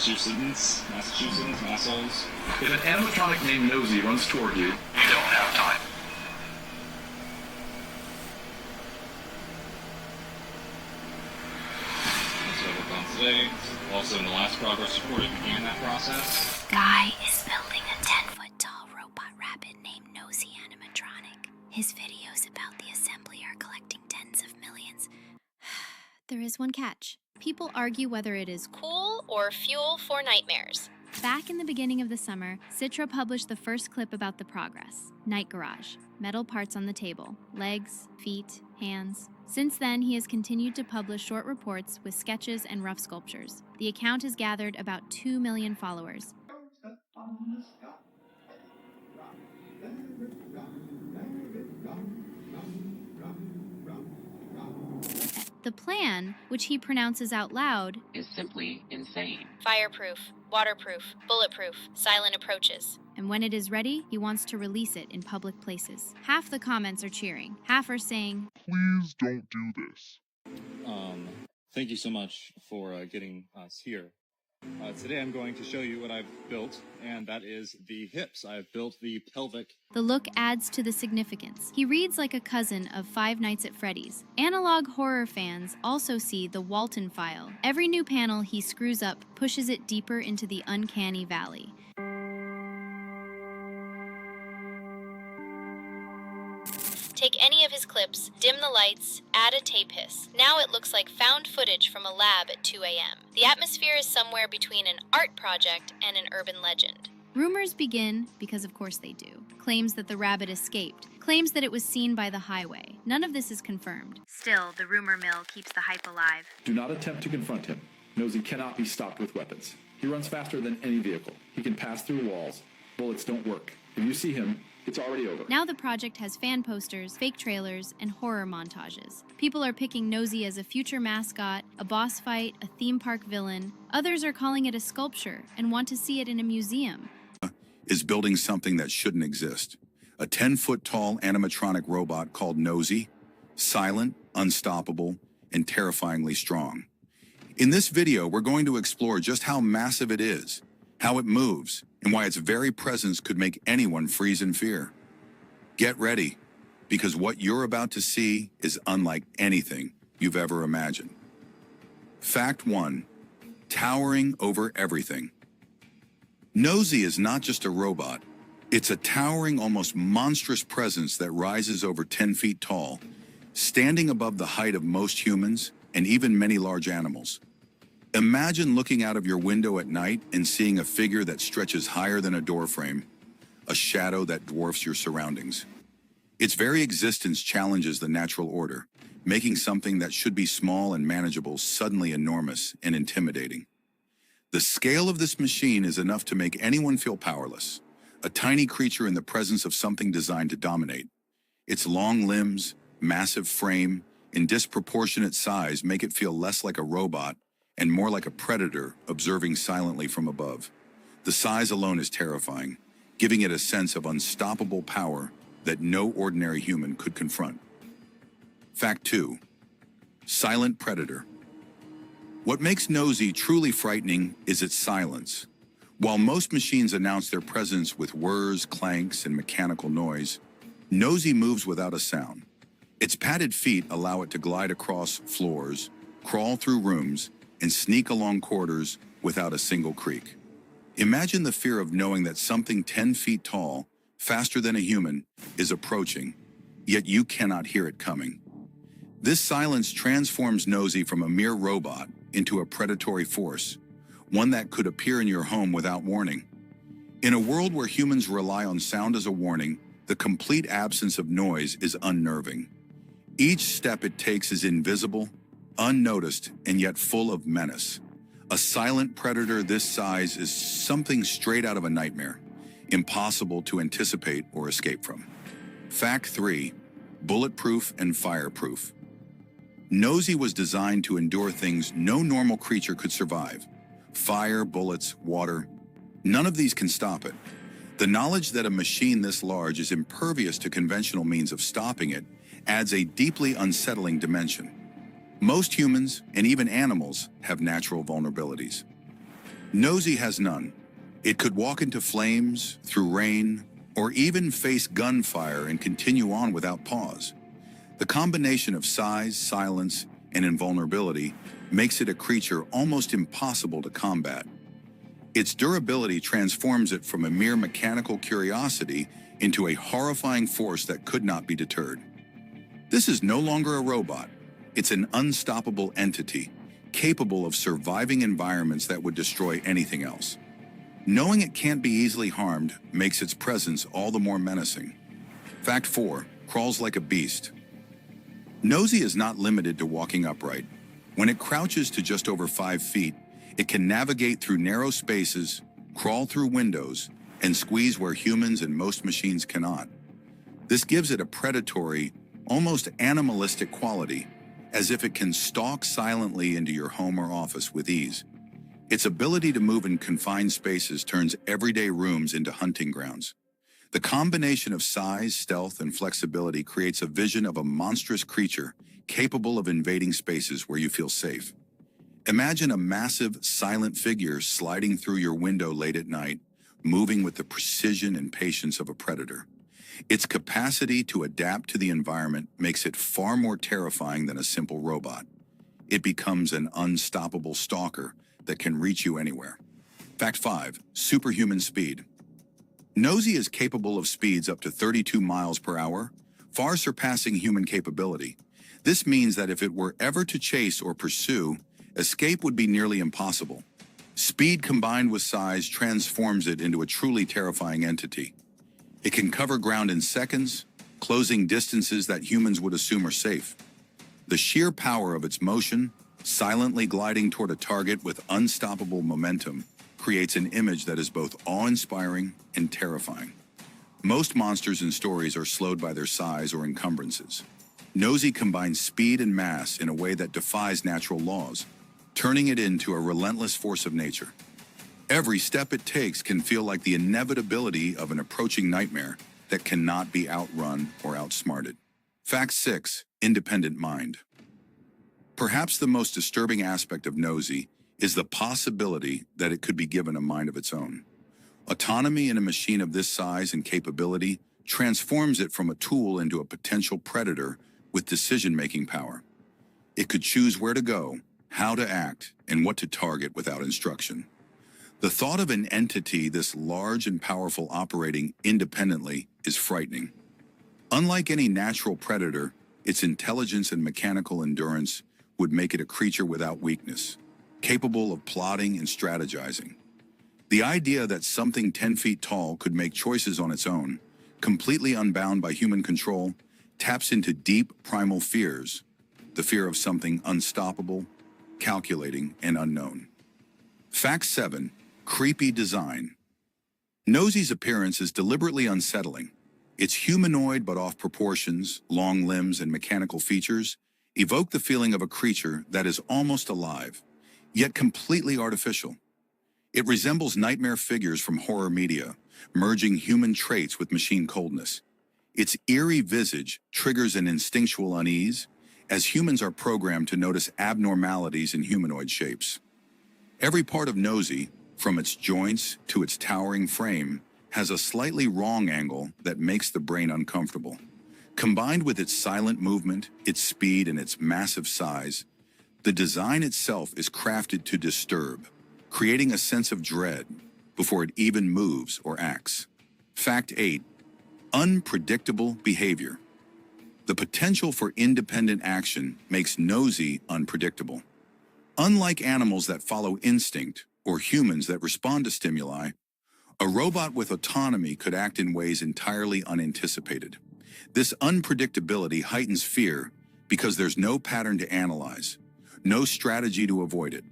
Massachusetts, assholes. If an animatronic named Nosy runs toward you, you don't have time. That's what we've done today. Also, in the last progress report, it began that process. Guy is building a 10-foot tall robot rabbit named Nosy animatronic. His videos about the assembly are collecting tens of millions. There is one catch. People argue whether it is cool or fuel for nightmares. Back in the beginning of the summer, Citra published the first clip about the progress. Night Garage. Metal parts on the table. Legs, feet, hands. Since then, he has continued to publish short reports with sketches and rough sculptures. The account has gathered about 2 million followers. The plan, which he pronounces out loud, is simply insane. Fireproof, waterproof, bulletproof, silent approaches. And when it is ready, he wants to release it in public places. Half the comments are cheering, half are saying, "Please don't do this." Thank you so much for getting us here. Today I'm going to show you what I've built, and that is the hips. I've built the pelvic. The look adds to the significance. He reads like a cousin of Five Nights at Freddy's. Analog horror fans also see the Walton file. Every new panel he screws up pushes it deeper into the uncanny valley. Take any of his clips, dim the lights, add a tape hiss. Now it looks like found footage from a lab at 2 a.m. The atmosphere is somewhere between an art project and an urban legend. Rumors begin, because of course they do. Claims that the rabbit escaped. Claims that it was seen by the highway. None of this is confirmed. Still, the rumor mill keeps the hype alive. Do not attempt to confront him. Nosy cannot be stopped with weapons. He runs faster than any vehicle. He can pass through walls. Bullets don't work. If you see him, it's already over. Now the project has fan posters, fake trailers, and horror montages. People are picking Nosy as a future mascot, a boss fight, a theme park villain. Others are calling it a sculpture and want to see it in a museum. Is building something that shouldn't exist. A 10-foot tall animatronic robot called Nosy, silent, unstoppable, and terrifyingly strong. In this video, we're going to explore just how massive it is, how it moves, and why its very presence could make anyone freeze in fear. Get ready, because what you're about to see is unlike anything you've ever imagined. Fact 1, towering over everything. Nosy is not just a robot. It's a towering, almost monstrous presence that rises over 10 feet tall, standing above the height of most humans and even many large animals. Imagine looking out of your window at night and seeing a figure that stretches higher than a doorframe, a shadow that dwarfs your surroundings. Its very existence challenges the natural order, making something that should be small and manageable suddenly enormous and intimidating. The scale of this machine is enough to make anyone feel powerless, a tiny creature in the presence of something designed to dominate. Its long limbs, massive frame, and disproportionate size make it feel less like a robot and more like a predator observing silently from above. The size alone is terrifying, giving it a sense of unstoppable power that no ordinary human could confront. Fact 2, silent predator. What makes Nosy truly frightening is its silence. While most machines announce their presence with whirs, clanks, and mechanical noise, Nosy moves without a sound. Its padded feet allow it to glide across floors, crawl through rooms, and sneak along corridors without a single creak. Imagine the fear of knowing that something 10 feet tall, faster than a human, is approaching, yet you cannot hear it coming. This silence transforms Nosy from a mere robot into a predatory force, one that could appear in your home without warning. In a world where humans rely on sound as a warning, the complete absence of noise is unnerving. Each step it takes is invisible, unnoticed, and yet full of menace. A silent predator this size is something straight out of a nightmare, impossible to anticipate or escape from. Fact 3, bulletproof and fireproof. Nosy was designed to endure things no normal creature could survive. Fire, bullets, water, none of these can stop it. The knowledge that a machine this large is impervious to conventional means of stopping it adds a deeply unsettling dimension. Most humans, and even animals, have natural vulnerabilities. Nosy has none. It could walk into flames, through rain, or even face gunfire and continue on without pause. The combination of size, silence, and invulnerability makes it a creature almost impossible to combat. Its durability transforms it from a mere mechanical curiosity into a horrifying force that could not be deterred. This is no longer a robot. It's an unstoppable entity, capable of surviving environments that would destroy anything else. Knowing it can't be easily harmed makes its presence all the more menacing. Fact 4. Crawls like a beast. Nosy is not limited to walking upright. When it crouches to just over 5 feet, it can navigate through narrow spaces, crawl through windows, and squeeze where humans and most machines cannot. This gives it a predatory, almost animalistic quality, as if it can stalk silently into your home or office with ease. Its ability to move in confined spaces turns everyday rooms into hunting grounds. The combination of size, stealth, and flexibility creates a vision of a monstrous creature capable of invading spaces where you feel safe. Imagine a massive, silent figure sliding through your window late at night, moving with the precision and patience of a predator. Its capacity to adapt to the environment makes it far more terrifying than a simple robot. It becomes an unstoppable stalker that can reach you anywhere. Fact 5. Superhuman speed. Nosy is capable of speeds up to 32 miles per hour, far surpassing human capability. This means that if it were ever to chase or pursue, escape would be nearly impossible. Speed combined with size transforms it into a truly terrifying entity. It can cover ground in seconds, closing distances that humans would assume are safe. The sheer power of its motion, silently gliding toward a target with unstoppable momentum, creates an image that is both awe-inspiring and terrifying. Most monsters in stories are slowed by their size or encumbrances. Nosy combines speed and mass in a way that defies natural laws, turning it into a relentless force of nature. Every step it takes can feel like the inevitability of an approaching nightmare that cannot be outrun or outsmarted. Fact 6. Independent mind. Perhaps the most disturbing aspect of Nosy is the possibility that it could be given a mind of its own. Autonomy in a machine of this size and capability transforms it from a tool into a potential predator with decision-making power. It could choose where to go, how to act, and what to target without instruction. The thought of an entity this large and powerful operating independently is frightening. Unlike any natural predator, its intelligence and mechanical endurance would make it a creature without weakness, capable of plotting and strategizing. The idea that something 10 feet tall could make choices on its own, completely unbound by human control, taps into deep primal fears, the fear of something unstoppable, calculating, and unknown. Fact 7. Creepy design. Nosy's appearance is deliberately unsettling. Its humanoid but off proportions, long limbs, and mechanical features evoke the feeling of a creature that is almost alive, yet completely artificial. It resembles nightmare figures from horror media, merging human traits with machine coldness. Its eerie visage triggers an instinctual unease, as humans are programmed to notice abnormalities in humanoid shapes. Every part of Nosy, from its joints to its towering frame, has a slightly wrong angle that makes the brain uncomfortable. Combined with its silent movement, its speed, and its massive size, the design itself is crafted to disturb, creating a sense of dread before it even moves or acts. Fact 8. Unpredictable behavior. The potential for independent action makes Nosy unpredictable. Unlike animals that follow instinct or humans that respond to stimuli, a robot with autonomy could act in ways entirely unanticipated. This unpredictability heightens fear because there's no pattern to analyze, no strategy to avoid it.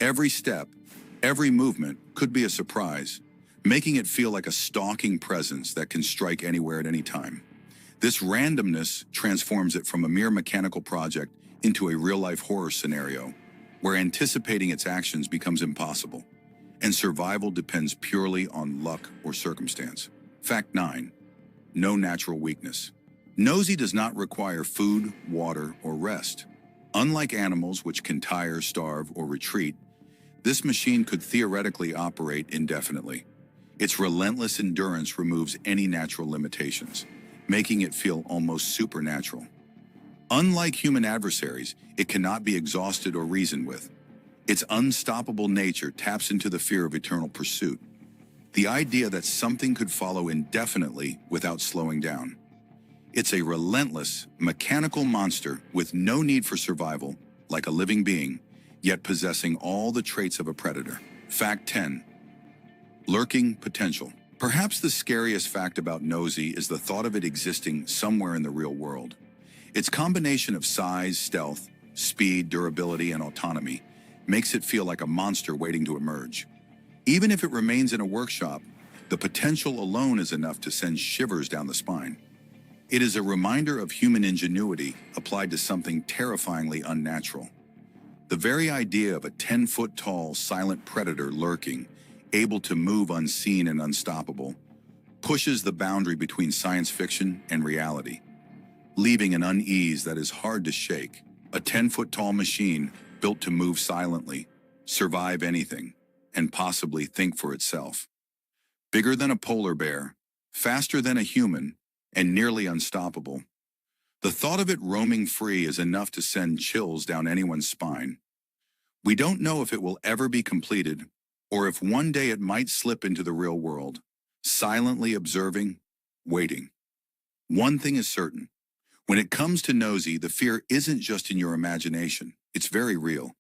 Every step, every movement could be a surprise, making it feel like a stalking presence that can strike anywhere at any time. This randomness transforms it from a mere mechanical project into a real-life horror scenario, where anticipating its actions becomes impossible, and survival depends purely on luck or circumstance. Fact 9. No natural weakness. Nosy does not require food, water, or rest. Unlike animals which can tire, starve, or retreat, this machine could theoretically operate indefinitely. Its relentless endurance removes any natural limitations, making it feel almost supernatural. Unlike human adversaries, it cannot be exhausted or reasoned with. Its unstoppable nature taps into the fear of eternal pursuit, the idea that something could follow indefinitely without slowing down. It's a relentless, mechanical monster with no need for survival, like a living being, yet possessing all the traits of a predator. Fact 10. Lurking potential. Perhaps the scariest fact about Nosy is the thought of it existing somewhere in the real world. Its combination of size, stealth, speed, durability, and autonomy makes it feel like a monster waiting to emerge. Even if it remains in a workshop, the potential alone is enough to send shivers down the spine. It is a reminder of human ingenuity applied to something terrifyingly unnatural. The very idea of a 10-foot-tall, silent predator lurking, able to move unseen and unstoppable, pushes the boundary between science fiction and reality, leaving an unease that is hard to shake. A 10-foot-tall machine built to move silently, survive anything, and possibly think for itself. Bigger than a polar bear, faster than a human, and nearly unstoppable. The thought of it roaming free is enough to send chills down anyone's spine. We don't know if it will ever be completed, or if one day it might slip into the real world, silently observing, waiting. One thing is certain. When it comes to Nosy, the fear isn't just in your imagination. It's very real.